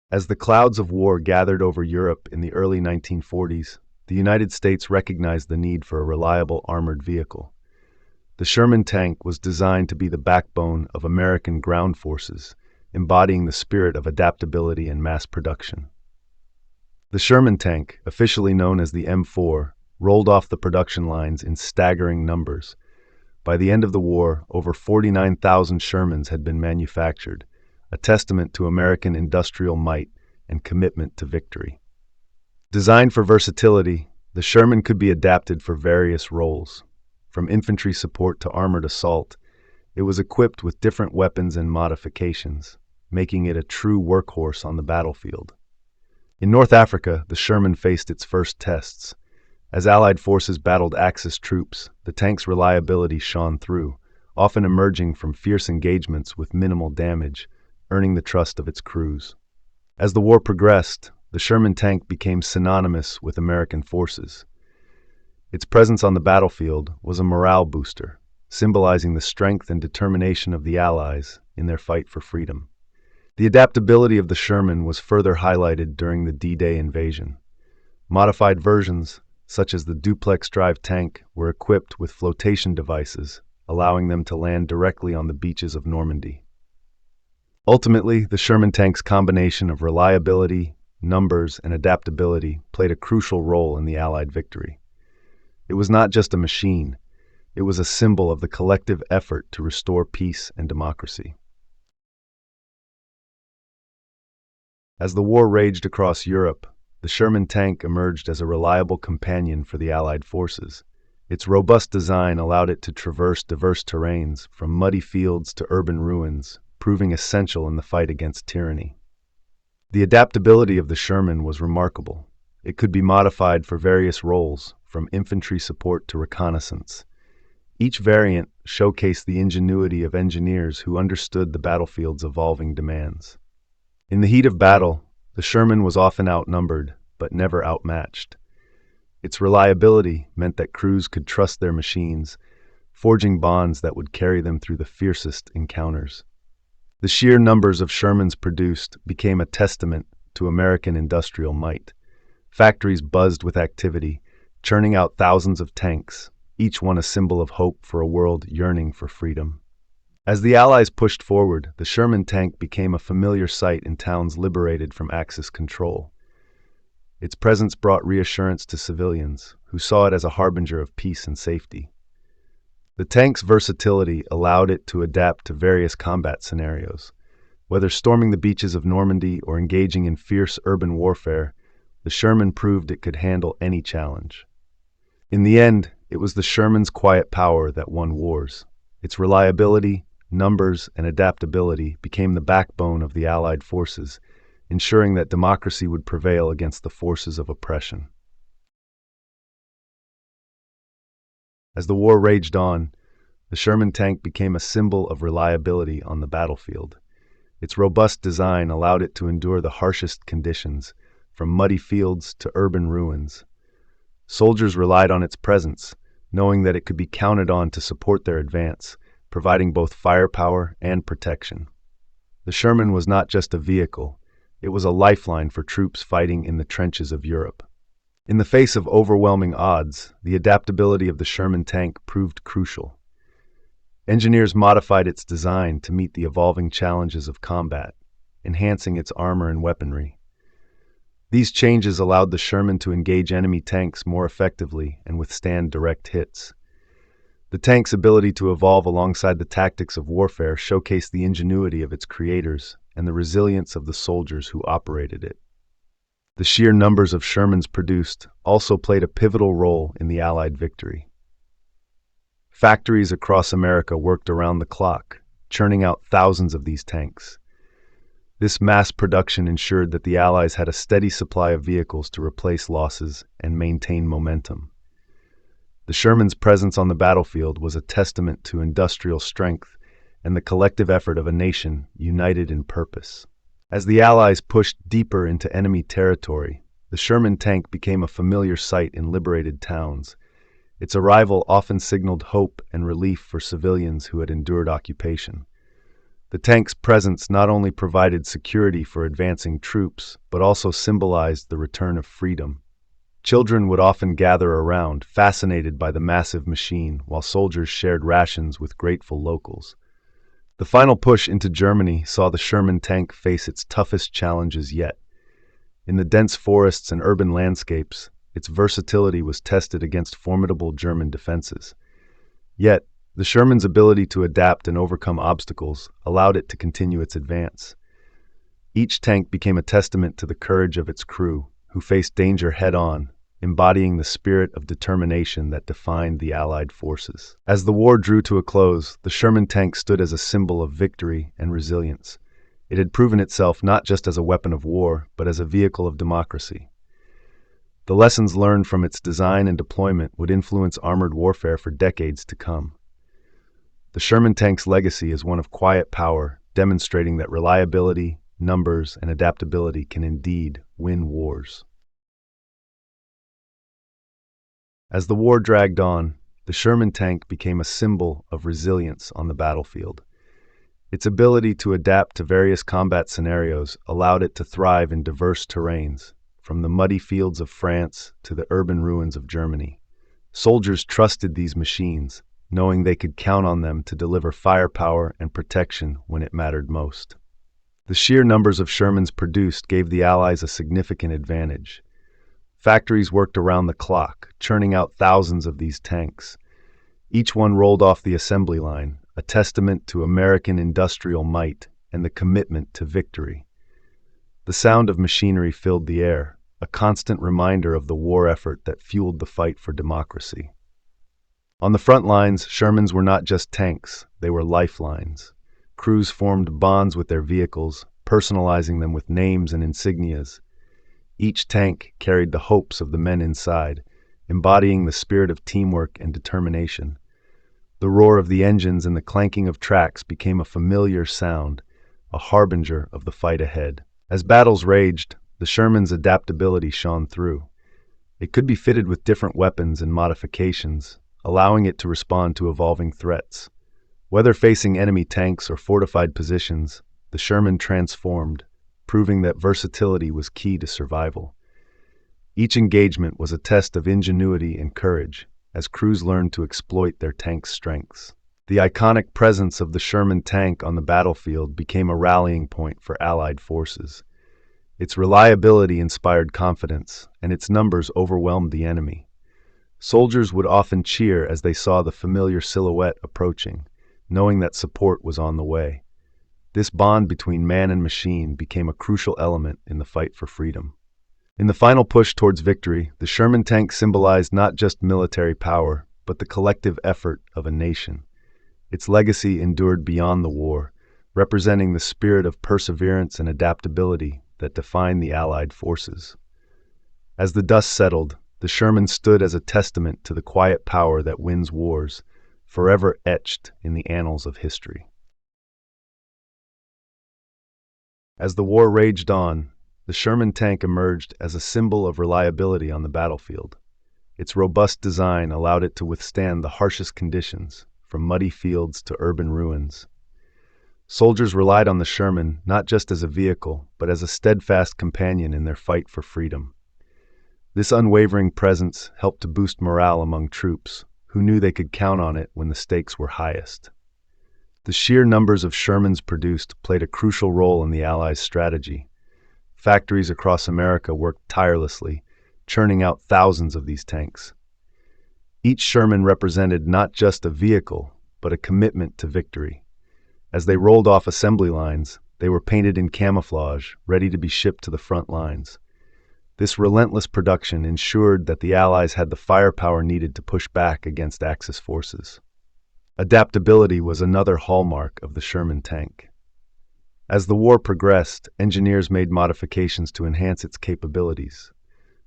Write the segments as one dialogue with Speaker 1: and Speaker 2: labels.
Speaker 1: As the clouds of war gathered over Europe in the early 1940s, the United States recognized the need for a reliable armored vehicle. The Sherman tank was designed to be the backbone of American ground forces, embodying the spirit of adaptability and mass production. The Sherman tank, officially known as the M4, rolled off the production lines in staggering numbers. By the end of the war, over 49,000 Shermans had been manufactured, a testament to American industrial might and commitment to victory. Designed for versatility, the Sherman could be adapted for various roles. From infantry support to armored assault, it was equipped with different weapons and modifications, making it a true workhorse on the battlefield. In North Africa, the Sherman faced its first tests. As Allied forces battled Axis troops, the tank's reliability shone through, often emerging from fierce engagements with minimal damage, earning the trust of its crews. As the war progressed, the Sherman tank became synonymous with American forces. Its presence on the battlefield was a morale booster, symbolizing the strength and determination of the Allies in their fight for freedom. The adaptability of the Sherman was further highlighted during the D-Day invasion. Modified versions, such as the duplex drive tank, were equipped with flotation devices, allowing them to land directly on the beaches of Normandy. Ultimately, the Sherman tank's combination of reliability, numbers, and adaptability played a crucial role in the Allied victory. It was not just a machine, it was a symbol of the collective effort to restore peace and democracy. As the war raged across Europe, the Sherman tank emerged as a reliable companion for the Allied forces. Its robust design allowed it to traverse diverse terrains, from muddy fields to urban ruins, proving essential in the fight against tyranny. The adaptability of the Sherman was remarkable. It could be modified for various roles, from infantry support to reconnaissance. Each variant showcased the ingenuity of engineers who understood the battlefield's evolving demands. In the heat of battle, the Sherman was often outnumbered, but never outmatched. Its reliability meant that crews could trust their machines, forging bonds that would carry them through the fiercest encounters. The sheer numbers of Shermans produced became a testament to American industrial might. Factories buzzed with activity, churning out thousands of tanks, each one a symbol of hope for a world yearning for freedom. As the Allies pushed forward, the Sherman tank became a familiar sight in towns liberated from Axis control. Its presence brought reassurance to civilians, who saw it as a harbinger of peace and safety. The tank's versatility allowed it to adapt to various combat scenarios. Whether storming the beaches of Normandy or engaging in fierce urban warfare, the Sherman proved it could handle any challenge. In the end, it was the Sherman's quiet power that won wars. Its reliability, numbers, and adaptability became the backbone of the Allied forces, ensuring that democracy would prevail against the forces of oppression. As the war raged on, the Sherman tank became a symbol of reliability on the battlefield. Its robust design allowed it to endure the harshest conditions, from muddy fields to urban ruins. Soldiers relied on its presence, knowing that it could be counted on to support their advance, providing both firepower and protection. The Sherman was not just a vehicle, it was a lifeline for troops fighting in the trenches of Europe. In the face of overwhelming odds, the adaptability of the Sherman tank proved crucial. Engineers modified its design to meet the evolving challenges of combat, enhancing its armor and weaponry. These changes allowed the Sherman to engage enemy tanks more effectively and withstand direct hits. The tank's ability to evolve alongside the tactics of warfare showcased the ingenuity of its creators and the resilience of the soldiers who operated it. The sheer numbers of Shermans produced also played a pivotal role in the Allied victory. Factories across America worked around the clock, churning out thousands of these tanks. This mass production ensured that the Allies had a steady supply of vehicles to replace losses and maintain momentum. The Sherman's presence on the battlefield was a testament to industrial strength and the collective effort of a nation united in purpose. As the Allies pushed deeper into enemy territory, the Sherman tank became a familiar sight in liberated towns. Its arrival often signaled hope and relief for civilians who had endured occupation. The tank's presence not only provided security for advancing troops, but also symbolized the return of freedom. Children would often gather around, fascinated by the massive machine, while soldiers shared rations with grateful locals. The final push into Germany saw the Sherman tank face its toughest challenges yet. In the dense forests and urban landscapes, its versatility was tested against formidable German defenses. Yet, the Sherman's ability to adapt and overcome obstacles allowed it to continue its advance. Each tank became a testament to the courage of its crew, who faced danger head-on, embodying the spirit of determination that defined the Allied forces. As the war drew to a close, the Sherman tank stood as a symbol of victory and resilience. It had proven itself not just as a weapon of war, but as a vehicle of democracy. The lessons learned from its design and deployment would influence armored warfare for decades to come. The Sherman tank's legacy is one of quiet power, demonstrating that reliability, numbers, and adaptability can indeed win wars. As the war dragged on, the Sherman tank became a symbol of resilience on the battlefield. Its ability to adapt to various combat scenarios allowed it to thrive in diverse terrains, from the muddy fields of France to the urban ruins of Germany. Soldiers trusted these machines, knowing they could count on them to deliver firepower and protection when it mattered most. The sheer numbers of Shermans produced gave the Allies a significant advantage. Factories worked around the clock, churning out thousands of these tanks. Each one rolled off the assembly line, a testament to American industrial might and the commitment to victory. The sound of machinery filled the air, a constant reminder of the war effort that fueled the fight for democracy. On the front lines, Shermans were not just tanks, they were lifelines. Crews formed bonds with their vehicles, personalizing them with names and insignias. Each tank carried the hopes of the men inside, embodying the spirit of teamwork and determination. The roar of the engines and the clanking of tracks became a familiar sound, a harbinger of the fight ahead. As battles raged, the Sherman's adaptability shone through. It could be fitted with different weapons and modifications, allowing it to respond to evolving threats. Whether facing enemy tanks or fortified positions, the Sherman transformed, proving that versatility was key to survival. Each engagement was a test of ingenuity and courage, as crews learned to exploit their tank's strengths. The iconic presence of the Sherman tank on the battlefield became a rallying point for Allied forces. Its reliability inspired confidence, and its numbers overwhelmed the enemy. Soldiers would often cheer as they saw the familiar silhouette approaching, knowing that support was on the way. This bond between man and machine became a crucial element in the fight for freedom. In the final push towards victory, the Sherman tank symbolized not just military power, but the collective effort of a nation. Its legacy endured beyond the war, representing the spirit of perseverance and adaptability that defined the Allied forces. As the dust settled, the Sherman stood as a testament to the quiet power that wins wars, forever etched in the annals of history. As the war raged on, the Sherman tank emerged as a symbol of reliability on the battlefield. Its robust design allowed it to withstand the harshest conditions, from muddy fields to urban ruins. Soldiers relied on the Sherman not just as a vehicle, but as a steadfast companion in their fight for freedom. This unwavering presence helped to boost morale among troops, who knew they could count on it when the stakes were highest. The sheer numbers of Shermans produced played a crucial role in the Allies' strategy. Factories across America worked tirelessly, churning out thousands of these tanks. Each Sherman represented not just a vehicle, but a commitment to victory. As they rolled off assembly lines, they were painted in camouflage, ready to be shipped to the front lines. This relentless production ensured that the Allies had the firepower needed to push back against Axis forces. Adaptability was another hallmark of the Sherman tank. As the war progressed, engineers made modifications to enhance its capabilities.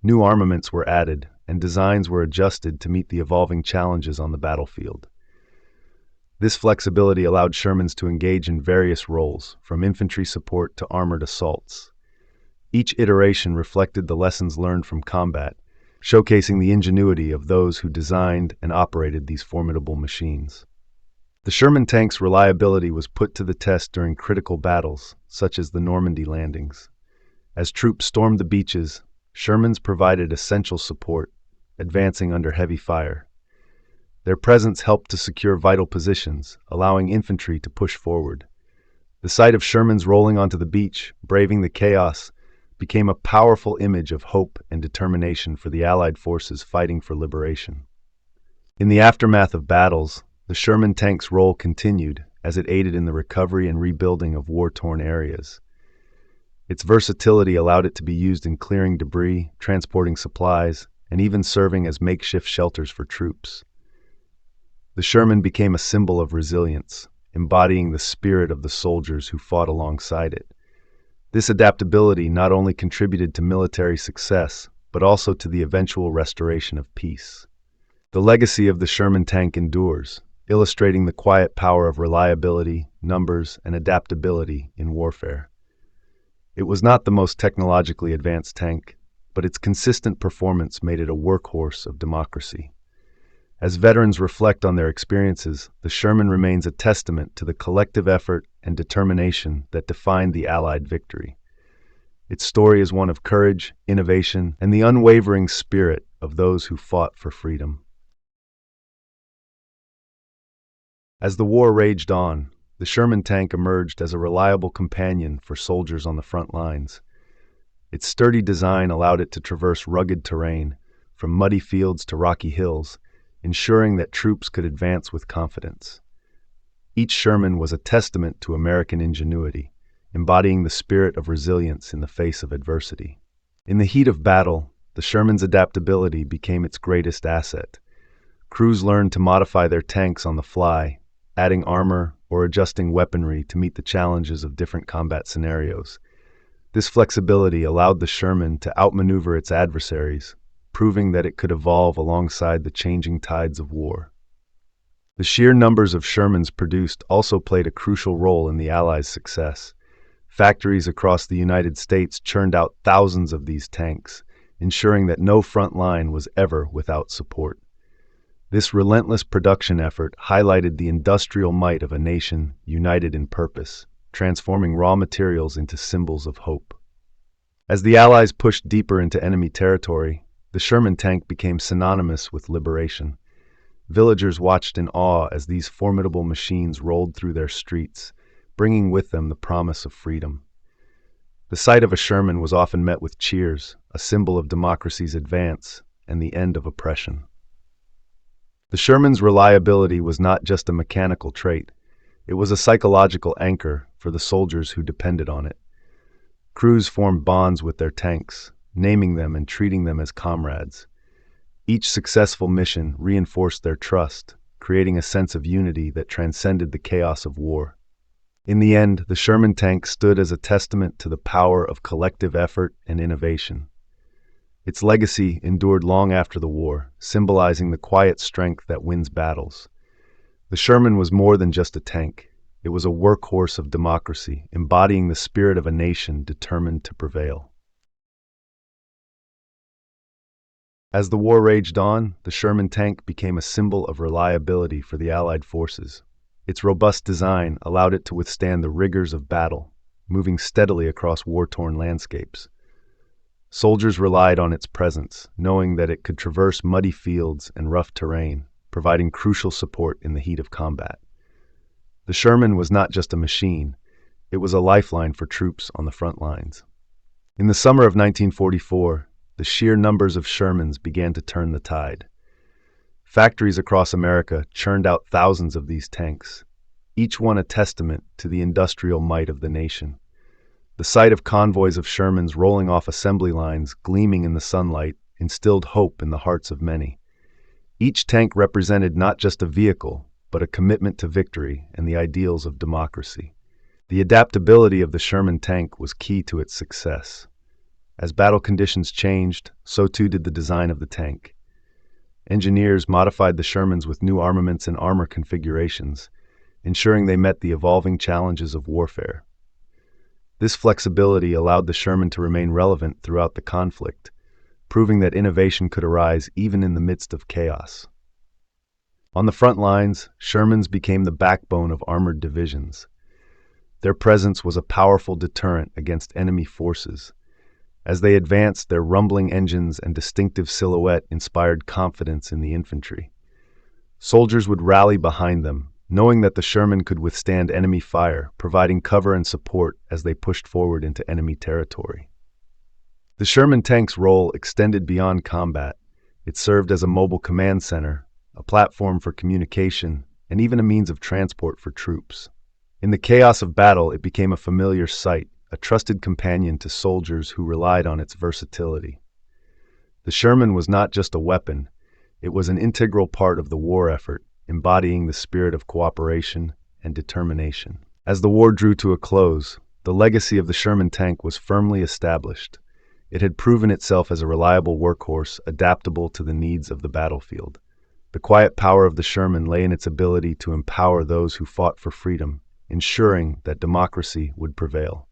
Speaker 1: New armaments were added, and designs were adjusted to meet the evolving challenges on the battlefield. This flexibility allowed Shermans to engage in various roles, from infantry support to armored assaults. Each iteration reflected the lessons learned from combat, showcasing the ingenuity of those who designed and operated these formidable machines. The Sherman tank's reliability was put to the test during critical battles, such as the Normandy landings. As troops stormed the beaches, Shermans provided essential support, advancing under heavy fire. Their presence helped to secure vital positions, allowing infantry to push forward. The sight of Shermans rolling onto the beach, braving the chaos, became a powerful image of hope and determination for the Allied forces fighting for liberation. In the aftermath of battles, the Sherman tank's role continued as it aided in the recovery and rebuilding of war-torn areas. Its versatility allowed it to be used in clearing debris, transporting supplies, and even serving as makeshift shelters for troops. The Sherman became a symbol of resilience, embodying the spirit of the soldiers who fought alongside it. This adaptability not only contributed to military success, but also to the eventual restoration of peace. The legacy of the Sherman tank endures, illustrating the quiet power of reliability, numbers, and adaptability in warfare. It was not the most technologically advanced tank, but its consistent performance made it a workhorse of democracy. As veterans reflect on their experiences, the Sherman remains a testament to the collective effort and determination that defined the Allied victory. Its story is one of courage, innovation, and the unwavering spirit of those who fought for freedom. As the war raged on, the Sherman tank emerged as a reliable companion for soldiers on the front lines. Its sturdy design allowed it to traverse rugged terrain, from muddy fields to rocky hills, ensuring that troops could advance with confidence. Each Sherman was a testament to American ingenuity, embodying the spirit of resilience in the face of adversity. In the heat of battle, the Sherman's adaptability became its greatest asset. Crews learned to modify their tanks on the fly, adding armor or adjusting weaponry to meet the challenges of different combat scenarios. This flexibility allowed the Sherman to outmaneuver its adversaries, proving that it could evolve alongside the changing tides of war. The sheer numbers of Shermans produced also played a crucial role in the Allies' success. Factories across the United States churned out thousands of these tanks, ensuring that no front line was ever without support. This relentless production effort highlighted the industrial might of a nation united in purpose, transforming raw materials into symbols of hope. As the Allies pushed deeper into enemy territory, the Sherman tank became synonymous with liberation. Villagers watched in awe as these formidable machines rolled through their streets, bringing with them the promise of freedom. The sight of a Sherman was often met with cheers, a symbol of democracy's advance and the end of oppression. The Sherman's reliability was not just a mechanical trait, it was a psychological anchor for the soldiers who depended on it. Crews formed bonds with their tanks, naming them and treating them as comrades. Each successful mission reinforced their trust, creating a sense of unity that transcended the chaos of war. In the end, the Sherman tank stood as a testament to the power of collective effort and innovation. Its legacy endured long after the war, symbolizing the quiet strength that wins battles. The Sherman was more than just a tank. It was a workhorse of democracy, embodying the spirit of a nation determined to prevail. As the war raged on, the Sherman tank became a symbol of reliability for the Allied forces. Its robust design allowed it to withstand the rigors of battle, moving steadily across war-torn landscapes. Soldiers relied on its presence, knowing that it could traverse muddy fields and rough terrain, providing crucial support in the heat of combat. The Sherman was not just a machine, it was a lifeline for troops on the front lines. In the summer of 1944, the sheer numbers of Shermans began to turn the tide. Factories across America churned out thousands of these tanks, each one a testament to the industrial might of the nation. The sight of convoys of Shermans rolling off assembly lines, gleaming in the sunlight, instilled hope in the hearts of many. Each tank represented not just a vehicle, but a commitment to victory and the ideals of democracy. The adaptability of the Sherman tank was key to its success. As battle conditions changed, so too did the design of the tank. Engineers modified the Shermans with new armaments and armor configurations, ensuring they met the evolving challenges of warfare. This flexibility allowed the Sherman to remain relevant throughout the conflict, proving that innovation could arise even in the midst of chaos. On the front lines, Shermans became the backbone of armored divisions. Their presence was a powerful deterrent against enemy forces. As they advanced, their rumbling engines and distinctive silhouette inspired confidence in the infantry. Soldiers would rally behind them, knowing that the Sherman could withstand enemy fire, providing cover and support as they pushed forward into enemy territory. The Sherman tank's role extended beyond combat. It served as a mobile command center, a platform for communication, and even a means of transport for troops. In the chaos of battle, it became a familiar sight, a trusted companion to soldiers who relied on its versatility. The Sherman was not just a weapon, it was an integral part of the war effort, embodying the spirit of cooperation and determination. As the war drew to a close, the legacy of the Sherman tank was firmly established. It had proven itself as a reliable workhorse, adaptable to the needs of the battlefield. The quiet power of the Sherman lay in its ability to empower those who fought for freedom, ensuring that democracy would prevail.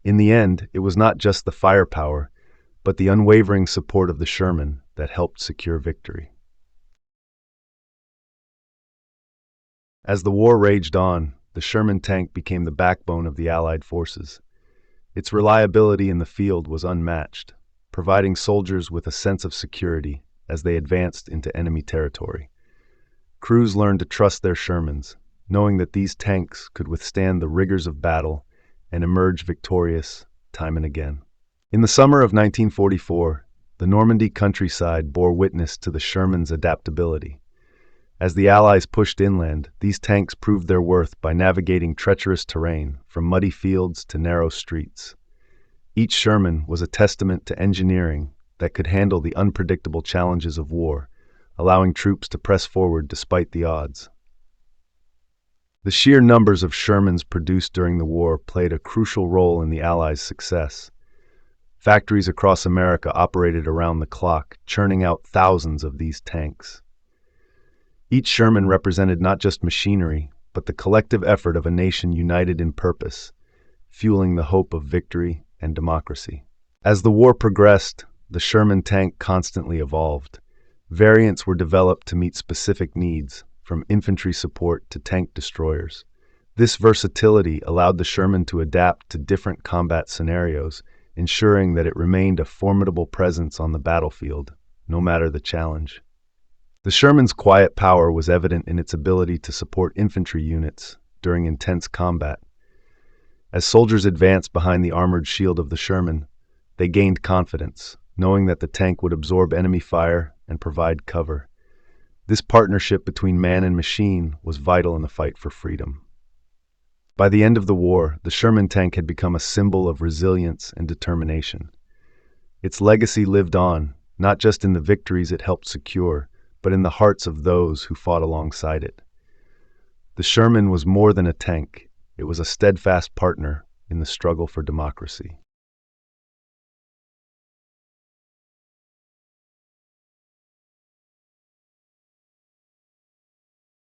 Speaker 1: In the end, it was not just the firepower, but the unwavering support of the Sherman that helped secure victory. As the war raged on, the Sherman tank became the backbone of the Allied forces. Its reliability in the field was unmatched, providing soldiers with a sense of security as they advanced into enemy territory. Crews learned to trust their Shermans, knowing that these tanks could withstand the rigors of battle and emerge victorious time and again. In the summer of 1944, the Normandy countryside bore witness to the Sherman's adaptability. As the Allies pushed inland, these tanks proved their worth by navigating treacherous terrain, from muddy fields to narrow streets. Each Sherman was a testament to engineering that could handle the unpredictable challenges of war, allowing troops to press forward despite the odds. The sheer numbers of Shermans produced during the war played a crucial role in the Allies' success. Factories across America operated around the clock, churning out thousands of these tanks. Each Sherman represented not just machinery, but the collective effort of a nation united in purpose, fueling the hope of victory and democracy. As the war progressed, the Sherman tank constantly evolved. Variants were developed to meet specific needs, from infantry support to tank destroyers. This versatility allowed the Sherman to adapt to different combat scenarios, ensuring that it remained a formidable presence on the battlefield, no matter the challenge. The Sherman's quiet power was evident in its ability to support infantry units during intense combat. As soldiers advanced behind the armored shield of the Sherman, they gained confidence, knowing that the tank would absorb enemy fire and provide cover. This partnership between man and machine was vital in the fight for freedom. By the end of the war, the Sherman tank had become a symbol of resilience and determination. Its legacy lived on, not just in the victories it helped secure, but in the hearts of those who fought alongside it. The Sherman was more than a tank. It was a steadfast partner in the struggle for democracy.